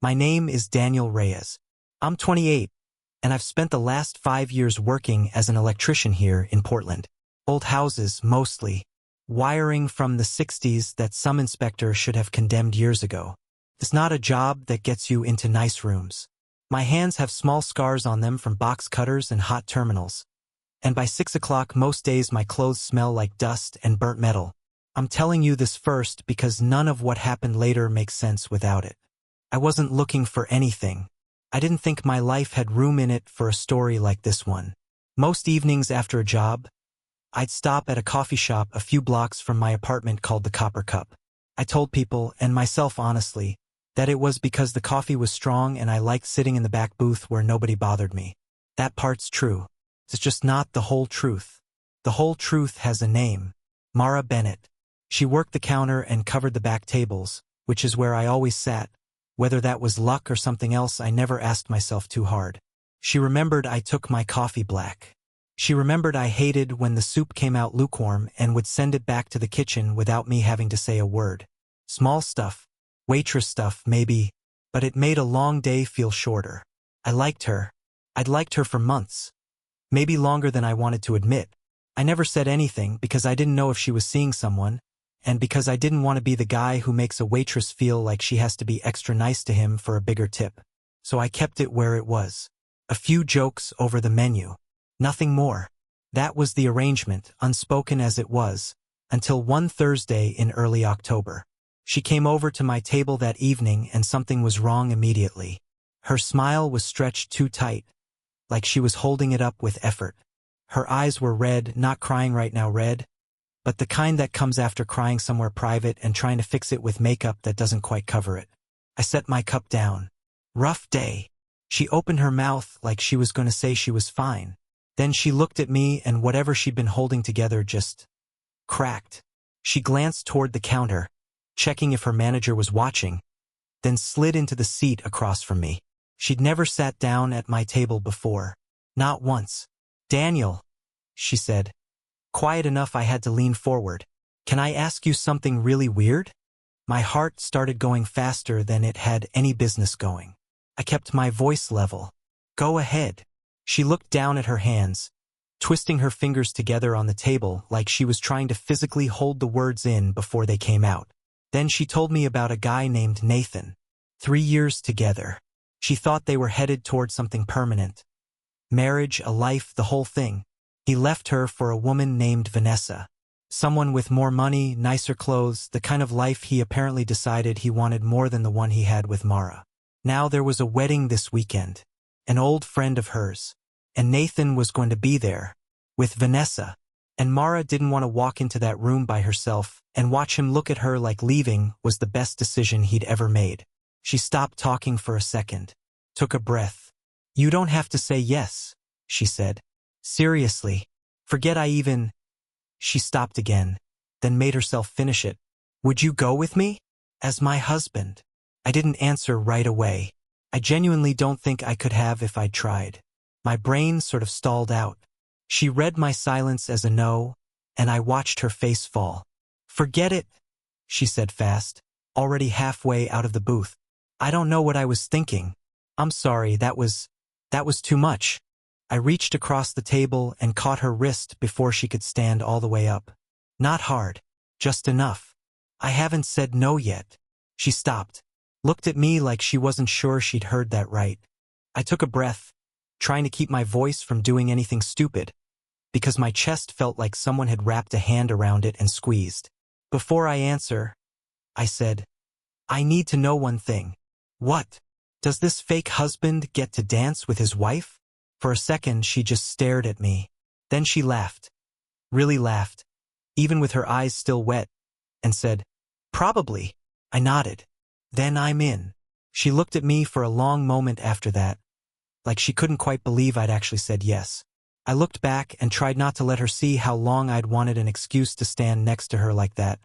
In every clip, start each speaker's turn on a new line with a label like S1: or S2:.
S1: My name is Daniel Reyes. I'm 28, and I've spent the last 5 years working as an electrician here in Portland. Old houses, mostly. Wiring from the 60s that some inspector should have condemned years ago. It's not a job that gets you into nice rooms. My hands have small scars on them from box cutters and hot terminals. And by 6 o'clock most days my clothes smell like dust and burnt metal. I'm telling you this first because none of what happened later makes sense without it. I wasn't looking for anything. I didn't think my life had room in it for a story like this one. Most evenings after a job, I'd stop at a coffee shop a few blocks from my apartment called the Copper Cup. I told people, and myself honestly, that it was because the coffee was strong and I liked sitting in the back booth where nobody bothered me. That part's true. It's just not the whole truth. The whole truth has a name. Mara Bennett. She worked the counter and covered the back tables, which is where I always sat. Whether that was luck or something else, I never asked myself too hard. She remembered I took my coffee black. She remembered I hated when the soup came out lukewarm and would send it back to the kitchen without me having to say a word. Small stuff. Waitress stuff, maybe, but it made a long day feel shorter. I liked her. I'd liked her for months. Maybe longer than I wanted to admit. I never said anything because I didn't know if she was seeing someone, and because I didn't want to be the guy who makes a waitress feel like she has to be extra nice to him for a bigger tip. So I kept it where it was. A few jokes over the menu. Nothing more. That was the arrangement, unspoken as it was, until one Thursday in early October. She came over to my table that evening and something was wrong immediately. Her smile was stretched too tight, like she was holding it up with effort. Her eyes were red, not crying right now red, but the kind that comes after crying somewhere private and trying to fix it with makeup that doesn't quite cover it. I set my cup down. Rough day. She opened her mouth like she was going to say she was fine. Then she looked at me and whatever she'd been holding together just cracked. She glanced toward the counter, checking if her manager was watching, then slid into the seat across from me. She'd never sat down at my table before. Not once. "Daniel," she said. Quiet enough I had to lean forward. "Can I ask you something really weird?" My heart started going faster than it had any business going. I kept my voice level. "Go ahead." She looked down at her hands, twisting her fingers together on the table like she was trying to physically hold the words in before they came out. Then she told me about a guy named Nathan. 3 years together. She thought they were headed toward something permanent. Marriage, a life, the whole thing. He left her for a woman named Vanessa. Someone with more money, nicer clothes, the kind of life he apparently decided he wanted more than the one he had with Mara. Now there was a wedding this weekend. An old friend of hers. And Nathan was going to be there. With Vanessa. And Mara didn't want to walk into that room by herself, and watch him look at her like leaving was the best decision he'd ever made. She stopped talking for a second. Took a breath. "You don't have to say yes," she said. "Seriously. Forget I even—" She stopped again, then made herself finish it. "Would you go with me? As my husband?" I didn't answer right away. I genuinely don't think I could have if I'd tried. My brain sort of stalled out. She read my silence as a no, and I watched her face fall. "Forget it," she said fast, already halfway out of the booth. "I don't know what I was thinking. I'm sorry, that was too much." I reached across the table and caught her wrist before she could stand all the way up. "Not hard. Just enough. I haven't said no yet." She stopped, looked at me like she wasn't sure she'd heard that right. I took a breath, trying to keep my voice from doing anything stupid, because my chest felt like someone had wrapped a hand around it and squeezed. "Before I answer," I said, "I need to know one thing." "What? Does this fake husband get to dance with his wife?" For a second she just stared at me. Then she laughed. Really laughed, even with her eyes still wet, and said, "Probably." I nodded. "Then I'm in." She looked at me for a long moment after that, like she couldn't quite believe I'd actually said yes. I looked back and tried not to let her see how long I'd wanted an excuse to stand next to her like that,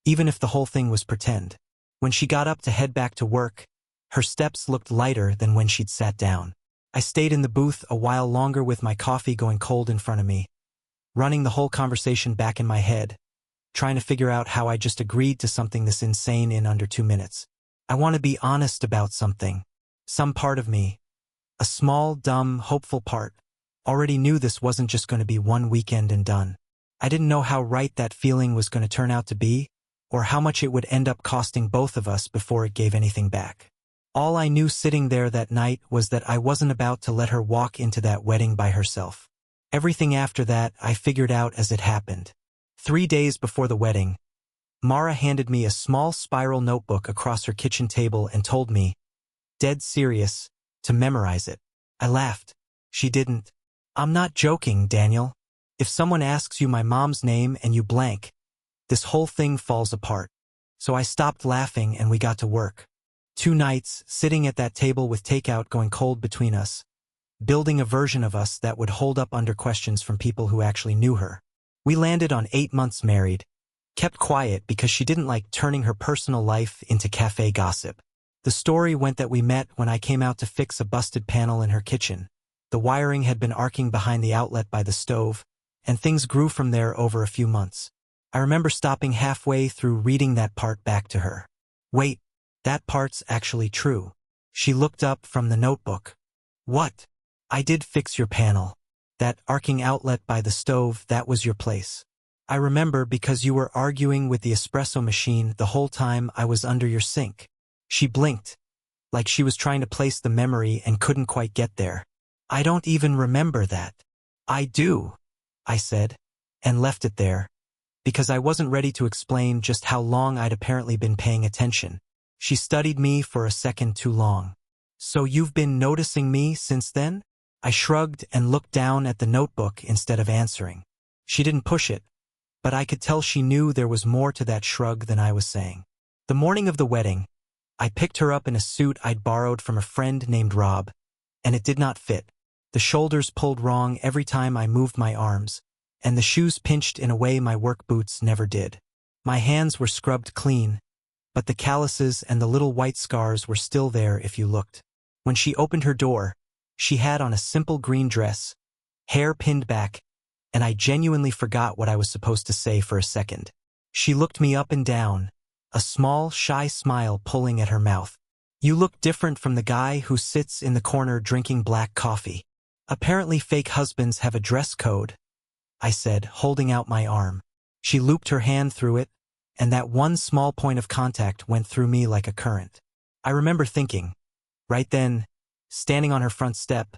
S1: even if the whole thing was pretend. When she got up to head back to work, her steps looked lighter than when she'd sat down. I stayed in the booth a while longer with my coffee going cold in front of me, running the whole conversation back in my head, trying to figure out how I just agreed to something this insane in under 2 minutes. I want to be honest about something. Some part of me, a small, dumb, hopeful part, already knew this wasn't just going to be one weekend and done. I didn't know how right that feeling was going to turn out to be, or how much it would end up costing both of us before it gave anything back. All I knew sitting there that night was that I wasn't about to let her walk into that wedding by herself. Everything after that I figured out as it happened. 3 days before the wedding, Mara handed me a small spiral notebook across her kitchen table and told me, dead serious, to memorize it. I laughed. She didn't. I'm not joking, Daniel. If someone asks you my mom's name and you blank, this whole thing falls apart. So I stopped laughing and we got to work. 2 nights, sitting at that table with takeout going cold between us, building a version of us that would hold up under questions from people who actually knew her. We landed on 8 months married, kept quiet because she didn't like turning her personal life into cafe gossip. The story went that we met when I came out to fix a busted panel in her kitchen. The wiring had been arcing behind the outlet by the stove, and things grew from there over a few months. I remember stopping halfway through reading that part back to her. Wait, that part's actually true. She looked up from the notebook. What? I did fix your panel. That arcing outlet by the stove, that was your place. I remember because you were arguing with the espresso machine the whole time I was under your sink. She blinked, like she was trying to place the memory and couldn't quite get there. I don't even remember that. I do, I said, and left it there, because I wasn't ready to explain just how long I'd apparently been paying attention. She studied me for a second too long. So you've been noticing me since then? I shrugged and looked down at the notebook instead of answering. She didn't push it, but I could tell she knew there was more to that shrug than I was saying. The morning of the wedding, I picked her up in a suit I'd borrowed from a friend named Rob, and it did not fit. The shoulders pulled wrong every time I moved my arms, and the shoes pinched in a way my work boots never did. My hands were scrubbed clean, but the calluses and the little white scars were still there if you looked. When she opened her door, she had on a simple green dress, hair pinned back, and I genuinely forgot what I was supposed to say for a second. She looked me up and down, a small, shy smile pulling at her mouth. You look different from the guy who sits in the corner drinking black coffee. Apparently fake husbands have a dress code, I said, holding out my arm. She looped her hand through it, and that one small point of contact went through me like a current. I remember thinking, right then, standing on her front step,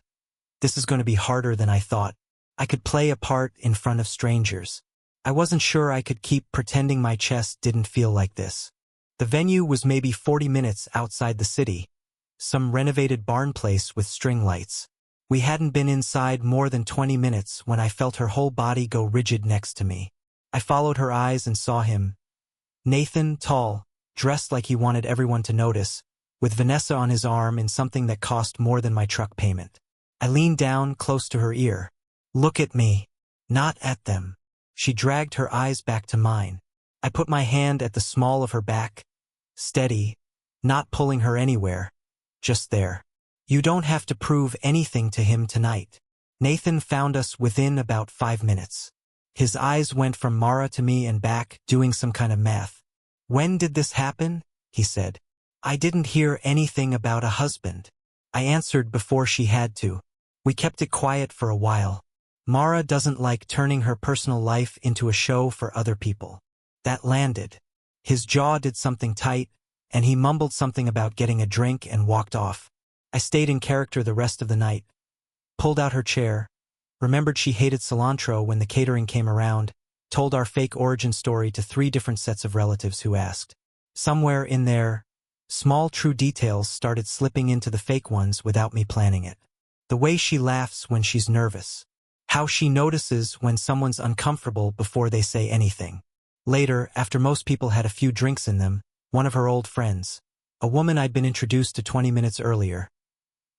S1: this is going to be harder than I thought. I could play a part in front of strangers. I wasn't sure I could keep pretending my chest didn't feel like this. The venue was maybe 40 minutes outside the city, some renovated barn place with string lights. We hadn't been inside more than 20 minutes when I felt her whole body go rigid next to me. I followed her eyes and saw him. Nathan, tall, dressed like he wanted everyone to notice, with Vanessa on his arm in something that cost more than my truck payment. I leaned down close to her ear. Look at me, not at them. She dragged her eyes back to mine. I put my hand at the small of her back, steady, not pulling her anywhere, just there. You don't have to prove anything to him tonight. Nathan found us within about 5 minutes. His eyes went from Mara to me and back, doing some kind of math. When did this happen? He said. I didn't hear anything about a husband. I answered before she had to. We kept it quiet for a while. Mara doesn't like turning her personal life into a show for other people. That landed. His jaw did something tight, and he mumbled something about getting a drink and walked off. I stayed in character the rest of the night. Pulled out her chair, remembered she hated cilantro when the catering came around, told our fake origin story to 3 different sets of relatives who asked. Somewhere in there, small true details started slipping into the fake ones without me planning it. The way she laughs when she's nervous. How she notices when someone's uncomfortable before they say anything. Later, after most people had a few drinks in them, one of her old friends, a woman I'd been introduced to 20 minutes earlier,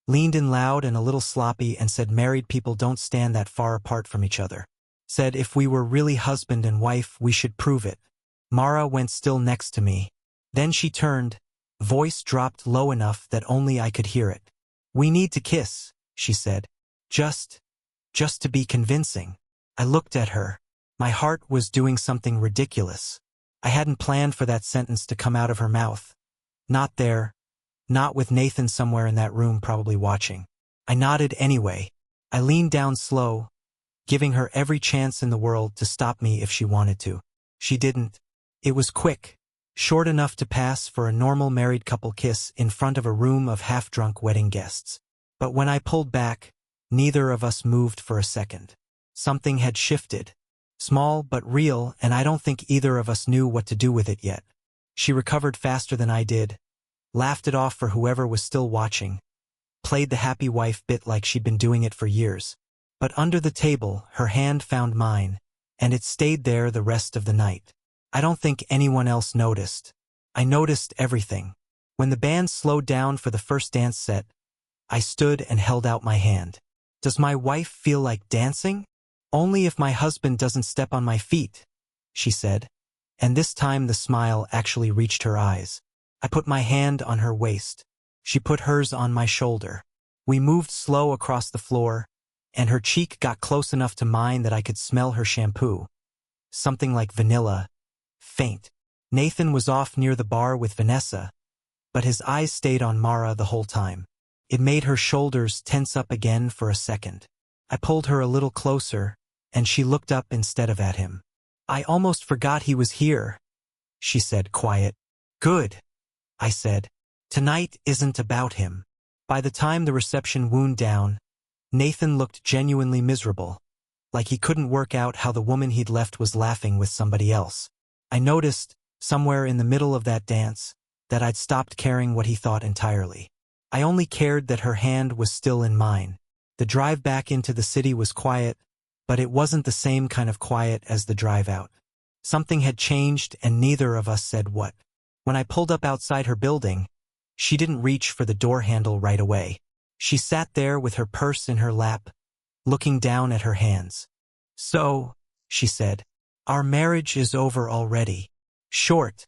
S1: leaned in loud and a little sloppy and said married people don't stand that far apart from each other. Said if we were really husband and wife, we should prove it. Mara went still next to me. Then she turned, voice dropped low enough that only I could hear it. We need to kiss, she said. Just to be convincing. I looked at her. My heart was doing something ridiculous. I hadn't planned for that sentence to come out of her mouth. Not there. Not with Nathan somewhere in that room probably watching. I nodded anyway. I leaned down slow, giving her every chance in the world to stop me if she wanted to. She didn't. It was quick, short enough to pass for a normal married couple kiss in front of a room of half-drunk wedding guests. But when I pulled back, neither of us moved for a second. Something had shifted. Small but real, and I don't think either of us knew what to do with it yet. She recovered faster than I did, laughed it off for whoever was still watching, played the happy wife bit like she'd been doing it for years. But under the table, her hand found mine, and it stayed there the rest of the night. I don't think anyone else noticed. I noticed everything. When the band slowed down for the first dance set, I stood and held out my hand. Does my wife feel like dancing? Only if my husband doesn't step on my feet, she said. And this time the smile actually reached her eyes. I put my hand on her waist. She put hers on my shoulder. We moved slow across the floor, and her cheek got close enough to mine that I could smell her shampoo. Something like vanilla. Faint. Nathan was off near the bar with Vanessa, but his eyes stayed on Mara the whole time. It made her shoulders tense up again for a second. I pulled her a little closer, and she looked up instead of at him. I almost forgot he was here, she said, quiet. Good, I said. Tonight isn't about him. By the time the reception wound down, Nathan looked genuinely miserable, like he couldn't work out how the woman he'd left was laughing with somebody else. I noticed, somewhere in the middle of that dance, that I'd stopped caring what he thought entirely. I only cared that her hand was still in mine. The drive back into the city was quiet, but it wasn't the same kind of quiet as the drive out. Something had changed and neither of us said what. When I pulled up outside her building, she didn't reach for the door handle right away. She sat there with her purse in her lap, looking down at her hands. So, she said, our marriage is over already. Short,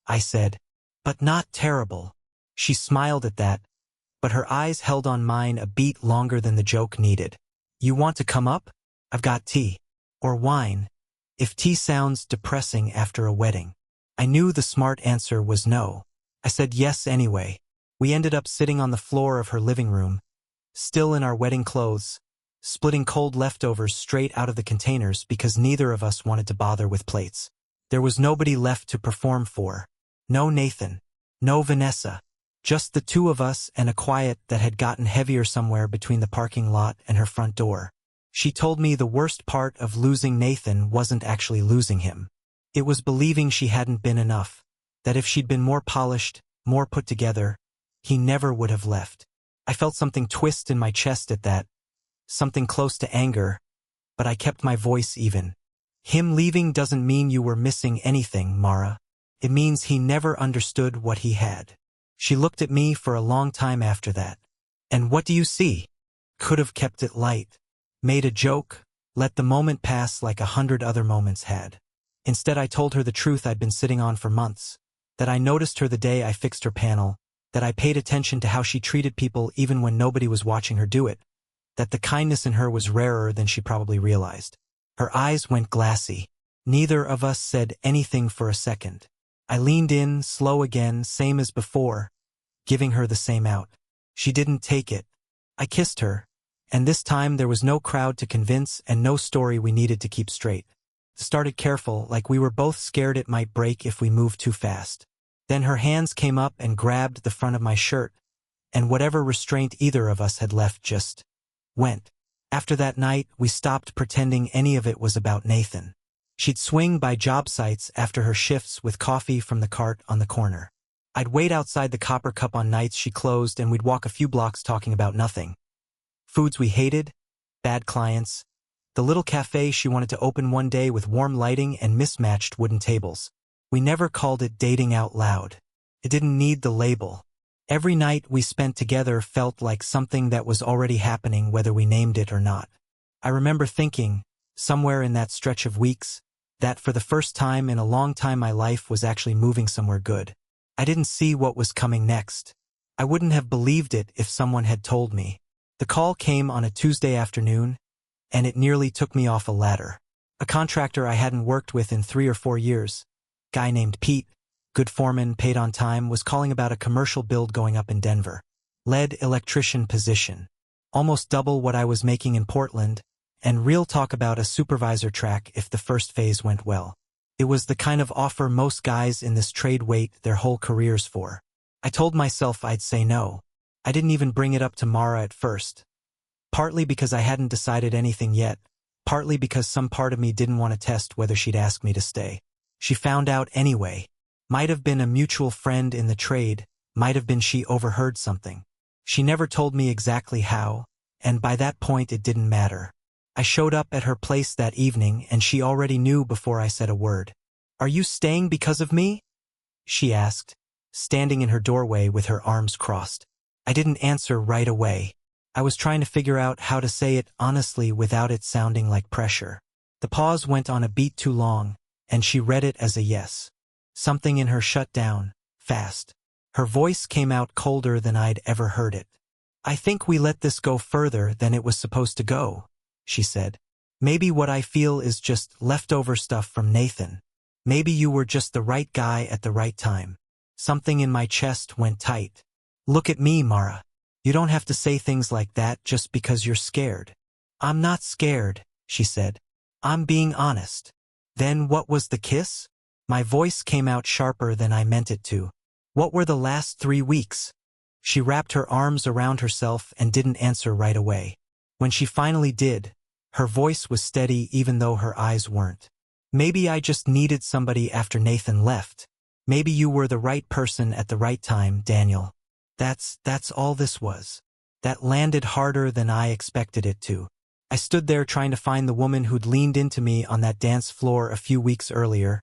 S1: I said, but not terrible. She smiled at that, but her eyes held on mine a beat longer than the joke needed. You want to come up? I've got tea. Or wine, if tea sounds depressing after a wedding. I knew the smart answer was no. I said yes anyway. We ended up sitting on the floor of her living room, still in our wedding clothes, splitting cold leftovers straight out of the containers because neither of us wanted to bother with plates. There was nobody left to perform for. No Nathan. No Vanessa. Just the two of us and a quiet that had gotten heavier somewhere between the parking lot and her front door. She told me the worst part of losing Nathan wasn't actually losing him. It was believing she hadn't been enough, that if she'd been more polished, more put together, he never would have left. I felt something twist in my chest at that, something close to anger, but I kept my voice even. Him leaving doesn't mean you were missing anything, Mara. It means he never understood what he had. She looked at me for a long time after that. And what do you see? Could have kept it light. Made a joke, let the moment pass like 100 other moments had. Instead I told her the truth I'd been sitting on for months, that I noticed her the day I fixed her panel, that I paid attention to how she treated people even when nobody was watching her do it, that the kindness in her was rarer than she probably realized. Her eyes went glassy. Neither of us said anything for a second. I leaned in, slow again, same as before, giving her the same out. She didn't take it. I kissed her, and this time there was no crowd to convince and no story we needed to keep straight. Started careful, like we were both scared it might break if we moved too fast. Then her hands came up and grabbed the front of my shirt, and whatever restraint either of us had left just went. After that night, we stopped pretending any of it was about Nathan. She'd swing by job sites after her shifts with coffee from the cart on the corner. I'd wait outside the Copper Cup on nights she closed and we'd walk a few blocks talking about nothing. Foods we hated, bad clients, the little cafe she wanted to open one day with warm lighting and mismatched wooden tables. We never called it dating out loud. It didn't need the label. Every night we spent together felt like something that was already happening whether we named it or not. I remember thinking, somewhere in that stretch of weeks, that for the first time in a long time my life was actually moving somewhere good. I didn't see what was coming next. I wouldn't have believed it if someone had told me. The call came on a Tuesday afternoon, and it nearly took me off a ladder. A contractor I hadn't worked with in 3 or 4 years, guy named Pete, good foreman, paid on time, was calling about a commercial build going up in Denver. Lead electrician position. Almost double what I was making in Portland, and real talk about a supervisor track if the first phase went well. It was the kind of offer most guys in this trade wait their whole careers for. I told myself I'd say no. I didn't even bring it up to Mara at first. Partly because I hadn't decided anything yet, partly because some part of me didn't want to test whether she'd ask me to stay. She found out anyway. Might have been a mutual friend in the trade, might have been she overheard something. She never told me exactly how, and by that point it didn't matter. I showed up at her place that evening and she already knew before I said a word. "Are you staying because of me?" she asked, standing in her doorway with her arms crossed. I didn't answer right away. I was trying to figure out how to say it honestly without it sounding like pressure. The pause went on a beat too long, and she read it as a yes. Something in her shut down, fast. Her voice came out colder than I'd ever heard it. "I think we let this go further than it was supposed to go," she said. "Maybe what I feel is just leftover stuff from Nathan. Maybe you were just the right guy at the right time." Something in my chest went tight. "Look at me, Mara. You don't have to say things like that just because you're scared." "I'm not scared," she said. "I'm being honest." "Then what was the kiss?" My voice came out sharper than I meant it to. "What were the last 3 weeks?" She wrapped her arms around herself and didn't answer right away. When she finally did, her voice was steady even though her eyes weren't. "Maybe I just needed somebody after Nathan left. Maybe you were the right person at the right time, Daniel. That's all this was." That landed harder than I expected it to. I stood there trying to find the woman who'd leaned into me on that dance floor a few weeks earlier,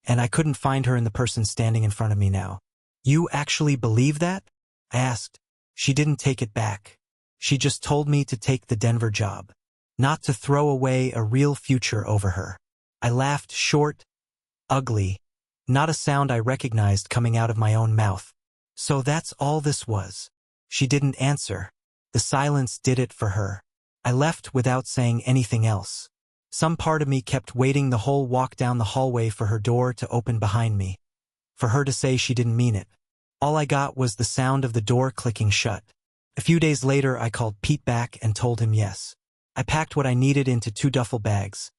S1: and I couldn't find her in the person standing in front of me now. "You actually believe that?" I asked. She didn't take it back. She just told me to take the Denver job, not to throw away a real future over her. I laughed, short, ugly, not a sound I recognized coming out of my own mouth. "So that's all this was." She didn't answer. The silence did it for her. I left without saying anything else. Some part of me kept waiting the whole walk down the hallway for her door to open behind me, for her to say she didn't mean it. All I got was the sound of the door clicking shut. A few days later I called Pete back and told him yes. I packed what I needed into 2 duffel bags,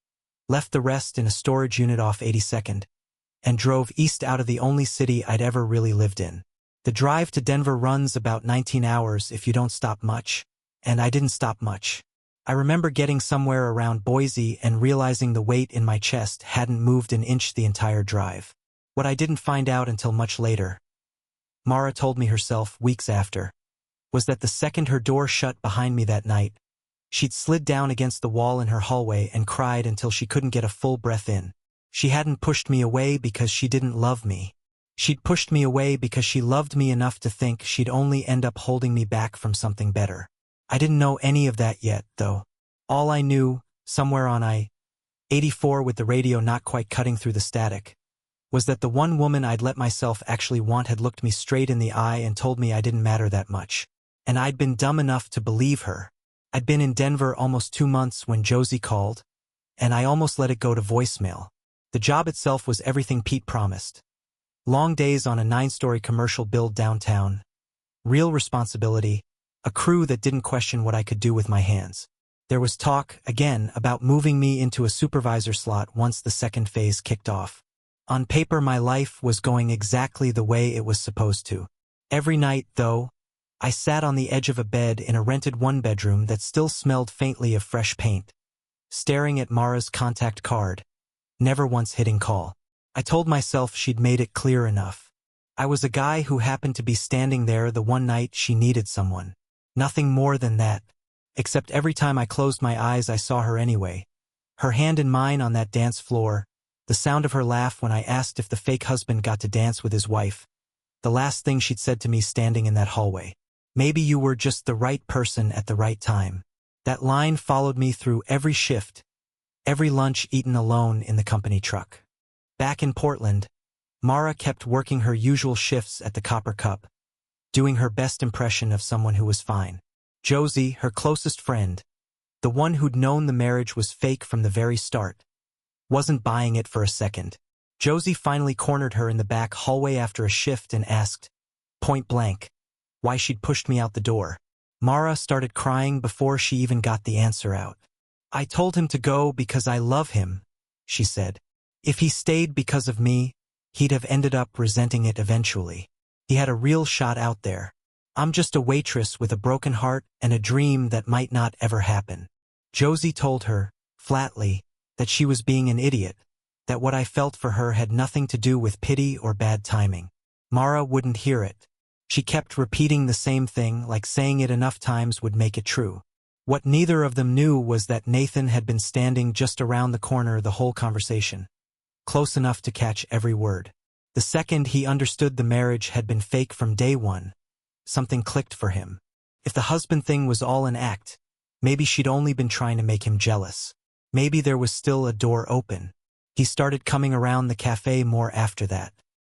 S1: left the rest in a storage unit off 82nd, and drove east out of the only city I'd ever really lived in. The drive to Denver runs about 19 hours if you don't stop much, and I didn't stop much. I remember getting somewhere around Boise and realizing the weight in my chest hadn't moved an inch the entire drive. What I didn't find out until much later, Mara told me herself weeks after, was that the second her door shut behind me that night, she'd slid down against the wall in her hallway and cried until she couldn't get a full breath in. She hadn't pushed me away because she didn't love me. She'd pushed me away because she loved me enough to think she'd only end up holding me back from something better. I didn't know any of that yet, though. All I knew, somewhere on I-84 with the radio not quite cutting through the static, was that the one woman I'd let myself actually want had looked me straight in the eye and told me I didn't matter that much. And I'd been dumb enough to believe her. I'd been in Denver almost 2 months when Josie called, and I almost let it go to voicemail. The job itself was everything Pete promised. Long days on a 9-story commercial build downtown. Real responsibility. A crew that didn't question what I could do with my hands. There was talk, again, about moving me into a supervisor slot once the second phase kicked off. On paper, my life was going exactly the way it was supposed to. Every night, though, I sat on the edge of a bed in a rented 1-bedroom that still smelled faintly of fresh paint, staring at Mara's contact card, never once hitting call. I told myself she'd made it clear enough. I was a guy who happened to be standing there the one night she needed someone. Nothing more than that, except every time I closed my eyes I saw her anyway. Her hand in mine on that dance floor, the sound of her laugh when I asked if the fake husband got to dance with his wife, the last thing she'd said to me standing in that hallway. "Maybe you were just the right person at the right time." That line followed me through every shift, every lunch eaten alone in the company truck. Back in Portland, Mara kept working her usual shifts at the Copper Cup, doing her best impression of someone who was fine. Josie, her closest friend, the one who'd known the marriage was fake from the very start, wasn't buying it for a second. Josie finally cornered her in the back hallway after a shift and asked, point blank, why she'd pushed me out the door. Mara started crying before she even got the answer out. I told him to go because I love him, she said. If he stayed because of me, he'd have ended up resenting it eventually. He had a real shot out there. I'm just a waitress with a broken heart and a dream that might not ever happen. Josie told her, flatly, that she was being an idiot, that what I felt for her had nothing to do with pity or bad timing. Mara wouldn't hear it. She kept repeating the same thing, like saying it enough times would make it true. What neither of them knew was that Nathan had been standing just around the corner the whole conversation, close enough to catch every word. The second he understood the marriage had been fake from day one, something clicked for him. If the husband thing was all an act, maybe she'd only been trying to make him jealous. Maybe there was still a door open. He started coming around the cafe more after that.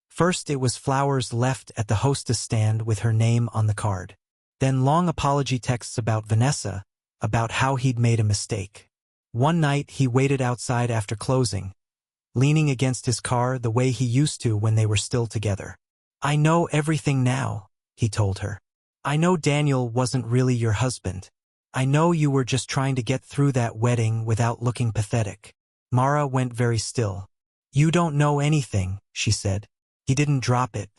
S1: First it was flowers left at the hostess stand with her name on the card. Then long apology texts about Vanessa, about how he'd made a mistake. One night he waited outside after closing, leaning against his car the way he used to when they were still together. I know everything now, he told her. I know Daniel wasn't really your husband. I know you were just trying to get through that wedding without looking pathetic. Mara went very still. You don't know anything, she said. He didn't drop it.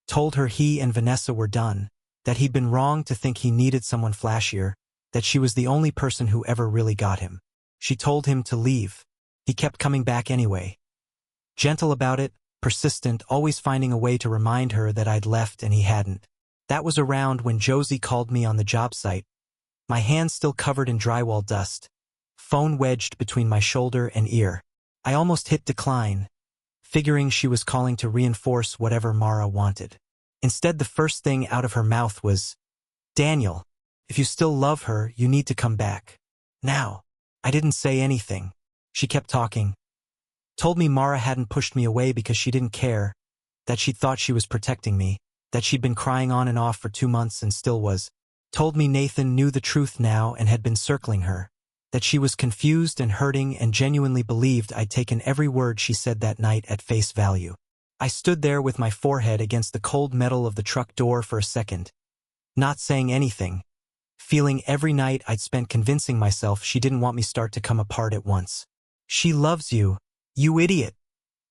S1: Told her he and Vanessa were done, that he'd been wrong to think he needed someone flashier, that she was the only person who ever really got him. She told him to leave. He kept coming back anyway. Gentle about it, persistent, always finding a way to remind her that I'd left and he hadn't. That was around when Josie called me on the job site, my hands still covered in drywall dust, phone wedged between my shoulder and ear. I almost hit decline, figuring she was calling to reinforce whatever Mara wanted. Instead, the first thing out of her mouth was, Daniel, if you still love her, you need to come back. Now. I didn't say anything. She kept talking. Told me Mara hadn't pushed me away because she didn't care, that she thought she was protecting me, that she'd been crying on and off for 2 months and still was. Told me Nathan knew the truth now and had been circling her, that she was confused and hurting and genuinely believed I'd taken every word she said that night at face value. I stood there with my forehead against the cold metal of the truck door for a second, not saying anything, feeling every night I'd spent convincing myself she didn't want me start to come apart at once. She loves you, you idiot,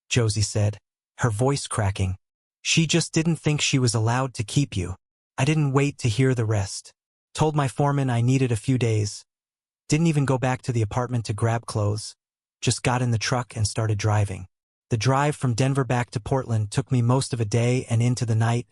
S1: Josie said, her voice cracking. She just didn't think she was allowed to keep you. I didn't wait to hear the rest. Told my foreman I needed a few days. Didn't even go back to the apartment to grab clothes. Just got in the truck and started driving. The drive from Denver back to Portland took me most of a day and into the night,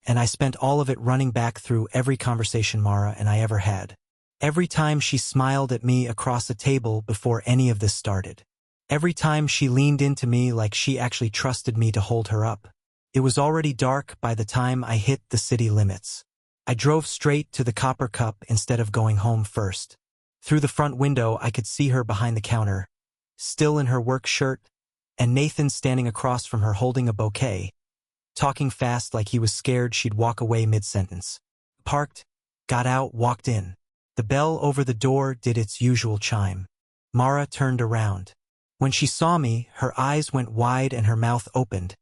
S1: and I spent all of it running back through every conversation Mara and I ever had. Every time she smiled at me across a table before any of this started. Every time she leaned into me like she actually trusted me to hold her up. It was already dark by the time I hit the city limits. I drove straight to the Copper Cup instead of going home first. Through the front window I could see her behind the counter, still in her work shirt, and Nathan standing across from her holding a bouquet, talking fast like he was scared she'd walk away mid-sentence. Parked, got out, walked in. The bell over the door did its usual chime. Mara turned around. When she saw me, her eyes went wide and her mouth opened,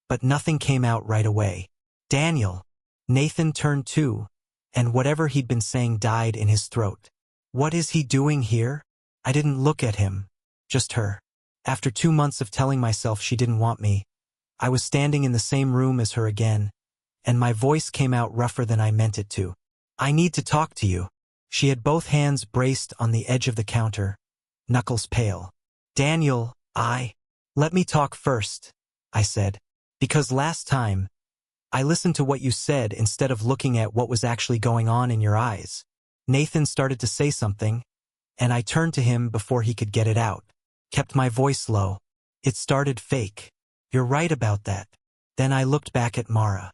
S1: but nothing came out right away. Daniel. Nathan turned too, and whatever he'd been saying died in his throat. What is he doing here? I didn't look at him, just her. After 2 months of telling myself she didn't want me, I was standing in the same room as her again, and my voice came out rougher than I meant it to. I need to talk to you. She had both hands braced on the edge of the counter, knuckles pale. Daniel, let me talk first, I said, because last time, I listened to what you said instead of looking at what was actually going on in your eyes. Nathan started to say something, and I turned to him before he could get it out. Kept my voice low. It started fake. You're right about that. Then I looked back at Mara.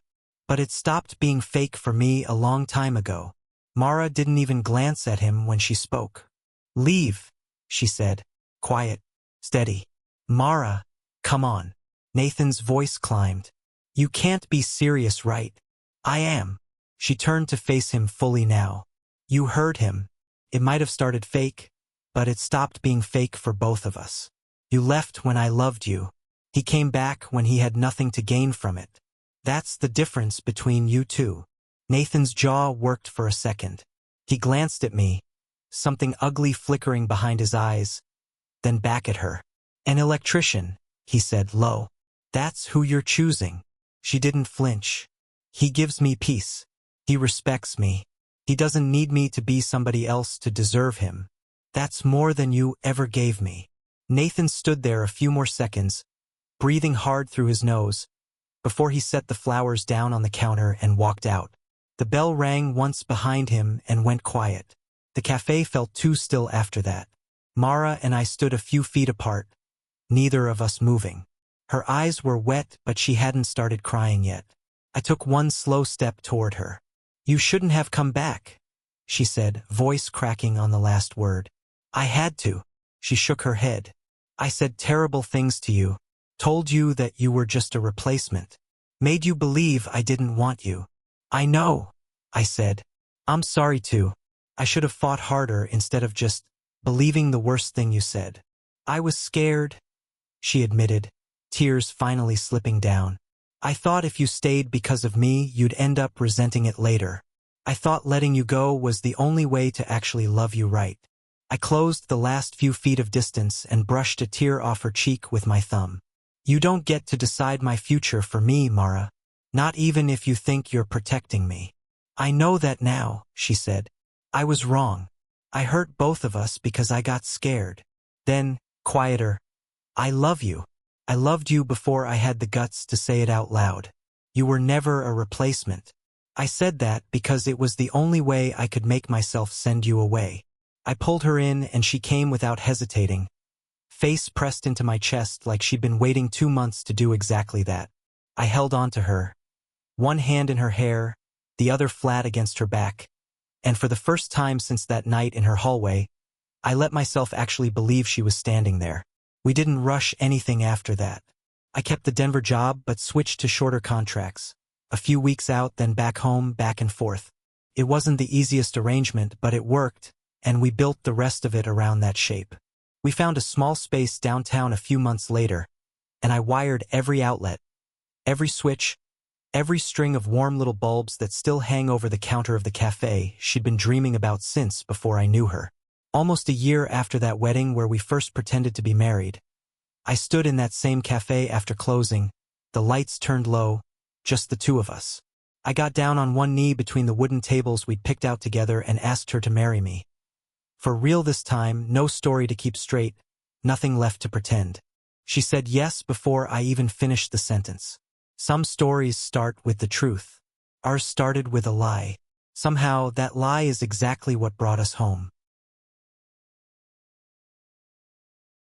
S1: But it stopped being fake for me a long time ago. Mara didn't even glance at him when she spoke. Leave, she said. Quiet. Steady. Mara, come on. Nathan's voice climbed. You can't be serious, right? I am. She turned to face him fully now. You heard him. It might have started fake, but it stopped being fake for both of us. You left when I loved you. He came back when he had nothing to gain from it. That's the difference between you two. Nathan's jaw worked for a second. He glanced at me, something ugly flickering behind his eyes, then back at her. An electrician, he said low. That's who you're choosing. She didn't flinch. He gives me peace. He respects me. He doesn't need me to be somebody else to deserve him. That's more than you ever gave me. Nathan stood there a few more seconds, breathing hard through his nose, before he set the flowers down on the counter and walked out. The bell rang once behind him and went quiet. The cafe felt too still after that. Mara and I stood a few feet apart, neither of us moving. Her eyes were wet, but she hadn't started crying yet. I took one slow step toward her. You shouldn't have come back, she said, voice cracking on the last word. I had to. She shook her head. I said terrible things to you, told you that you were just a replacement, made you believe I didn't want you. I know, I said. I'm sorry too. I should have fought harder instead of just believing the worst thing you said. I was scared, she admitted, tears finally slipping down. I thought if you stayed because of me, you'd end up resenting it later. I thought letting you go was the only way to actually love you right. I closed the last few feet of distance and brushed a tear off her cheek with my thumb. You don't get to decide my future for me, Mara. Not even if you think you're protecting me. I know that now, she said. I was wrong. I hurt both of us because I got scared. Then, quieter, I love you. I loved you before I had the guts to say it out loud. You were never a replacement. I said that because it was the only way I could make myself send you away. I pulled her in and she came without hesitating, face pressed into my chest like she'd been waiting 2 months to do exactly that. I held on to her, one hand in her hair, the other flat against her back, and for the first time since that night in her hallway, I let myself actually believe she was standing there. We didn't rush anything after that. I kept the Denver job but switched to shorter contracts. A few weeks out, then back home, back and forth. It wasn't the easiest arrangement, but it worked, and we built the rest of it around that shape. We found a small space downtown a few months later, and I wired every outlet, every switch, every string of warm little bulbs that still hang over the counter of the cafe she'd been dreaming about since before I knew her. Almost a year after that wedding where we first pretended to be married, I stood in that same cafe after closing, the lights turned low, just the two of us. I got down on one knee between the wooden tables we'd picked out together and asked her to marry me. For real this time, no story to keep straight, nothing left to pretend. She said yes before I even finished the sentence. Some stories start with the truth. Ours started with a lie. Somehow, that lie is exactly what brought us home.